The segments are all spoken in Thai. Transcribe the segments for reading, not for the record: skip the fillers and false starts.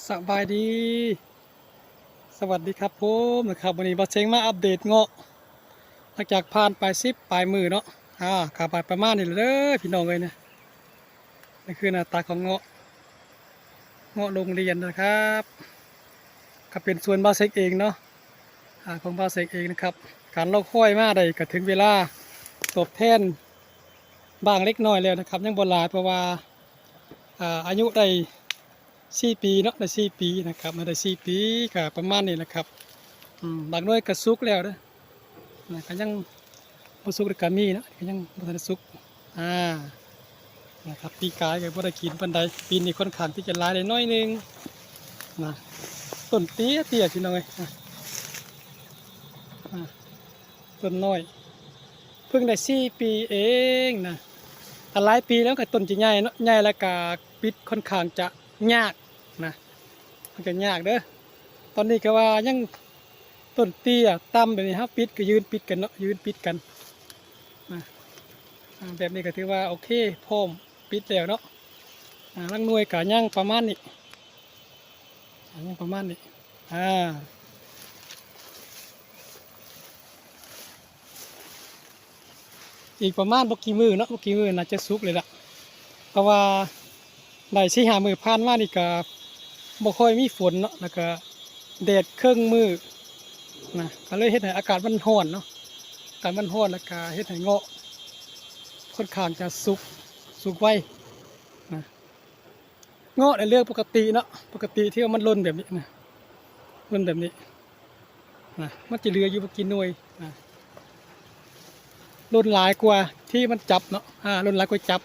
สบายดีสวัสดีครับผมนะครับวันนี้บอสเชงมาอัปเดตเงาะหลังจากผ่านไป10 ปลายมือเนาะขาบประมาณนี้เลยพี่น้องเลยนะนี่คือหน้าตาของเงาะโรงเรียนนะครับก็เป็นส่วนบอสเชงเองเนาะของบอสเชงเองนะครับการเล่าค่อยมาได้ก็ถึงเวลาตอบแทนบางเล็กน้อยแล้วนะครับยังบ่หลายเพราะว่าอายุได้4 ปีเนาะได้4 ปีนะครับมาได้4 ปีก็ประมาณนี้แหละครับบางหน่วยก็สุกแล้วนะก็ยังบ่สุกก็มีนะก็ยังบ่ทันได้สุกนะครับปีกายก็บ่ได้กินปานใดปีนี้ค่อนข้างที่จะหลายได้น้อยนึงนะต้นเตี้ยพี่น้องเอ้ยต้นน้อยเพิ่งได้4 ปีเองนะหลายปีแล้วก็ต้นจะใหญ่เนาะใหญ่แล้วก็ปิดค่อนข้างจะยากนะมันจะยากเด้อตอนนี้ก็ว่ายังต้นเตี้ยต่ำแบบนี้ครับปิดก็ยืนปิดกันเนาะยืนปิดกันนะแบบนี้ก็ถือว่าโอเคพร้อมปิดแล้วเนาะลังหน่วยก็ยังประมาณนี้ยังประมาณนี้อีกประมาณบ่กี่มือเนาะบ่กี่มือน่าจะสุกเลยล่ะเพราะว่าได้4-5 มือผ่านมานี่ก็บ่ค่อยมีฝนเนาะแล้วก็แดดเครื่องมือนะก็เลยเฮ็ดให้อากาศมันร้อนเนาะอากาศมันร้อนแล้วก็เฮ็ดให้เงาะค่อนข้างจะสุกไวนะเงาะในเรื่องปกติเนาะปกติที่ว่ามันหล่นแบบนี้นะหล่นแบบนี้นะมันจะเหลืออยู่บ่กี่หน่วยนะหล่นหลายกว่าที่มันจับเนาะหล่นหลายกว่าจับ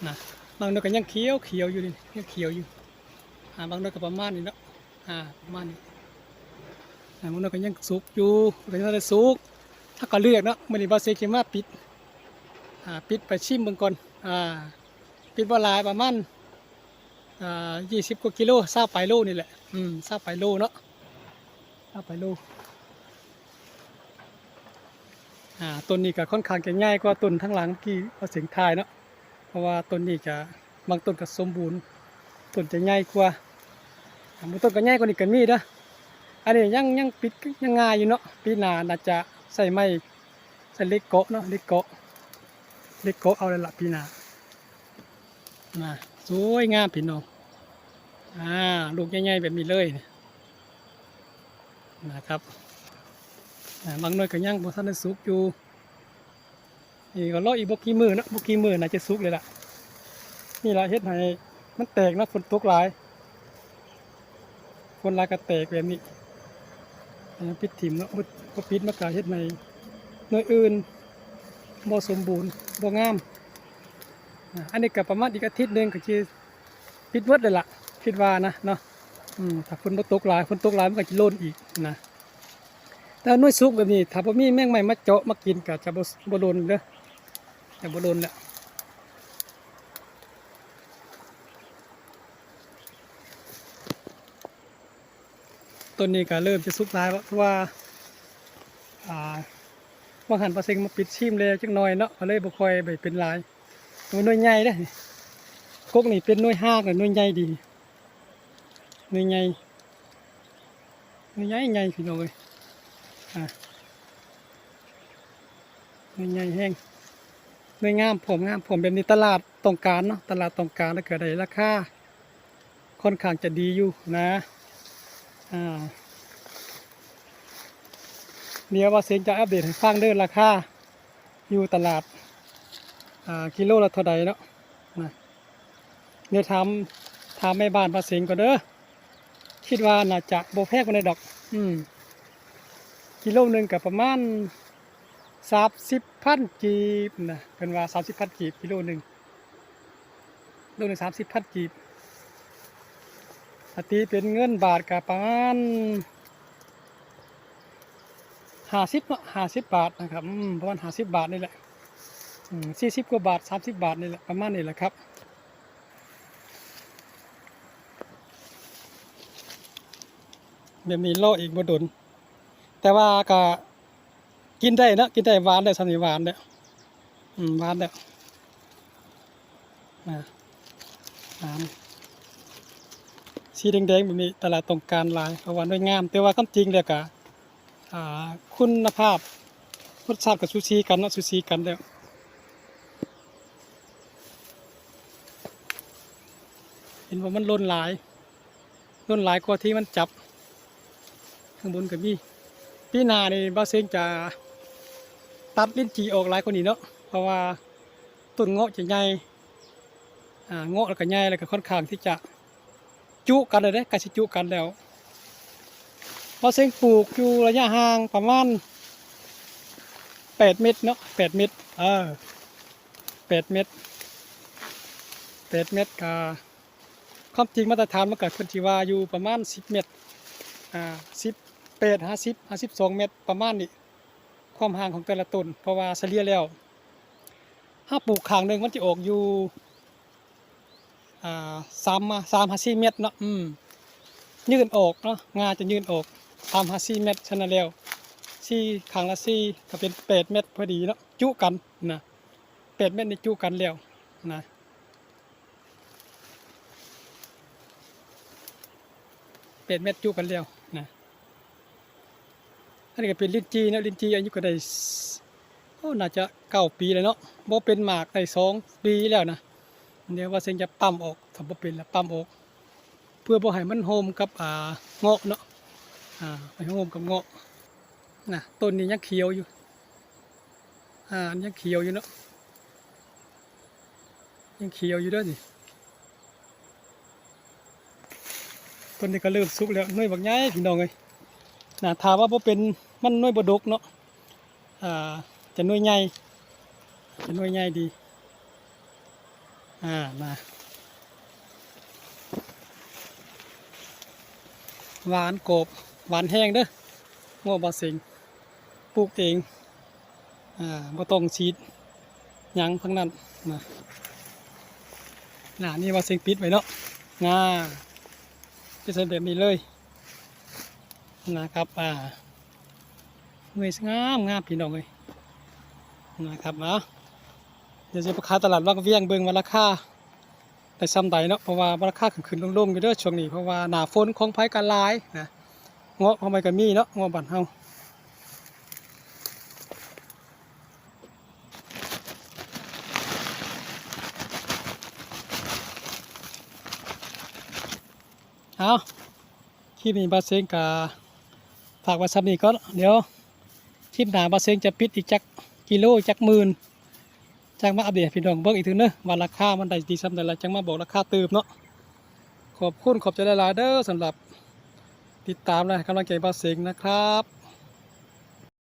นะบางหน่วยก็ยังเขียวอยู่นี่ยังเขียวอยู่บางหน่วยก็ประมาณนี้เนาะประมาณนี้บางหน่วยก็ยังสุกอยู่ก็ยังได้สุกถ้าก็เลือกเนาะมื้อนี้บ่เซคิมาปิดไปชิมเบิ่งก่อนปิดบ่หลายประมาณ20 กว่ากิโล20 ปลายโลนี่แหละ20 ปลายโลเนาะ20 ปลายโลต้นนี้ก็ค่อนข้างจะง่ายกว่าต้นทั้งหลังที่เอาเสียงทายเนาะเพราะว่าต้นนี้จะบางต้นก็สมบูรณ์ต้นจะง่ายกว่าบางต้นก็ง่ายกว่านี้ก็มีเด้ออันนี้ยังปิดยังง่ายอยู่เนาะปีหน้าน่าจะใส่ไม้ใส่เล็กเกาะเนาะเล็กเกาะเอาเลยละปีหน้าสวยงามพี่น้องลูกใหญ่ๆแบบนี้เลยนะครับบางหน่วยก็ยังบ่ทันได้สุกอยู่นี่ก็รออีกบ่กี่มื้อเนาะบ่กี่มื้อน่าจะสุกเลยล่ะนี่ล่ะเฮ็ดให้มันแตกนะฝนตกหลายคนหลายก็แตกแบบนี้ปิดถิ่มเนาะบ่ปิดมันก็เฮ็ดให้หน่วยอื่นบ่สมบูรณ์บ่งามอันนี้ก็ประมาณอีกอาทิตย์นึงก็สิปิดหมดเลยล่ะคิดว่านะเนาะถ้าฝนบ่ตกหลายมันก็สิโล่นอีกนะแต่หน่วยสุกแบบนี้ถ้าบ่มีแมงไม้มาเจาะมากินก็จะบ่โดนเด้อจะบ่โดนแหละต้นนี้ก็เริ่มจะสุกหลายเพราะว่าบางหันปลาเซ็งมาปิดชิมเลยจักหน่อยเนาะก็เลยบ่ค่อยไปเป็นหลายหน่วยใหญ่เด้อกกนี่เป็นหน่วยห้างหน่วยใหญ่ดีหน่วยใหญ่พี่น้องเอ้ยหน่วยใหญ่แห้งหน่วยงามผมแบบนี้ตลาดต้องการเนาะตลาดต้องการแล้วเกิดได้ราคาค่อนข้างจะดีอยู่นะเดี๋ยวว่าเซ็งจะอัปเดตให้ฟังเด้อราคาอยู่ตลาดกิโลละเท่าใดเนาะเดี๋ยวถามแม่บ้านว่าเซ็งก่อนเด้อคิดว่าน่าจะโบแพงกว่าในดอกกิโลหนึ่งกับประมาณ30,000 กีบนะเป็นว่า30,000 กีบกิโลหนึ่งโลหนึ่ง30,000 กีบตีเป็นเงินบาทกับประมาณ50 บาทนะครับประมาณ50 บาทนี่แหละ40 กว่าบาท30 บาทนี่แหละประมาณนี้แหละครับแบบนี้โลอีกบ่ดนแต่ว่าก็กินได้นะกินได้หวานได้สนิหวานเนี่ยหวานเนี่ย สีแดงๆแบบนี้ตลาดต้องการหลายเพราะว่าด้วยงามแต่ว่าคำจริงแล้วก็คุณภาพรสชาติกับซูชิกันเนาะซูชิกันแล้วเห็นว่ามันล้นหลกว่าที่มันจับข้างบนกับมีปีหน้านี่บ่าวเซงจะตัดลิ้นจี่ออกหลายกว่านี้เนาะเพราะว่าต้นเงาะจะใหญ่เงาะแล้วก็ใหญ่แล้วก็ค่อนข้างที่จะจุกันเลยเด้ใกล้สิจุกันแล้วบ่าวเซงปลูกอยู่ระยะห่างประมาณ8 เมตรเนาะ8 เมตร8 เมตร8 เมตรก็ความจริงมาตรฐานมันก็เพิ่นสิว่าอยู่ประมาณ10 เมตร18 52 เมตรประมาณนี้ความห่างของแต่ละต้นเพราะว่าเฉลี่ยแล้วถ้าปลูกข้างหนึงมันจะออกอยู่3-4 เมตรเนาะยื่นออกเนาะงาจะยื่นออก3-4 เมตรฉะนั้นแล้ว4ข้างละ4ก็เป็น8 เมตรพอดีเนาะจุกันนะ8 เมตรนี่จุกันแล้วนะ8 เมตรจุกันแล้วนะอันนี้ก็เป็นลิ้นจีเนาะลิ้นจีอายุก็ได้น่าจะ9 ปีแล้วเนาะบ่เป็นหมากได้2 ปีแล้วนะเดี๋ยวว่าเซงจะปั๊มออกถ้าบ่เป็นแล้วปั๊มออกเพื่อบ่ให้มันโฮมกับเงาะเนาะให้โฮมกับเงาะนะต้นนี้ยังเขียวอยู่ยังเขียวอยู่เนาะยังเขียวอยู่เด้อนี่ต้นนี้ก็เริ่มสุกแล้วหน่วยบักใหญ่พี่น้องเอ้ยนะถ้าว่าบ่เป็นมันหน่วยบ่ดกเนาะจะหน่วยใหญ่ดีมาหวานกรอบหวานแห้งเด้อเงาะบ่าวเซงปลูกเองบ่ต้องฉีดหยังทั้งนั้นนี่บ่าวเซงปิดไว้เนาะจะใส่แบบนี้เลยนะครับหน่วยงามพี่น้องเลยนะครับเดี๋ยวจะไปขายตลาดวังเวียงเบิ่งว่าราคาได้ซ้ำใดเนาะเพราะว่าราคาขึ้นลงอยู่เด้อช่วงนี้เพราะว่าหน้าฝนของไผกันหลายนะเงาะของไผก็มีเนาะเงาะบ้านเฮาคลิปนี้บ่าวเซงกะฝากไว้ซ้ำนี้ก่อนเดี๋ยวคลิปหน้าบ่าวเซงจะปิดอีกจักกิโลจักหมื่นจังมาอัปเดตพี่น้องเบิ่งอีกทีนึงว่าราคามันได้ดีซ้ำใดแล้วจังมาบอกราคาเติมเนาะขอบใจหลายๆเด้อสำหรับติดตามและกำลังใจบ่าวเซงนะครับ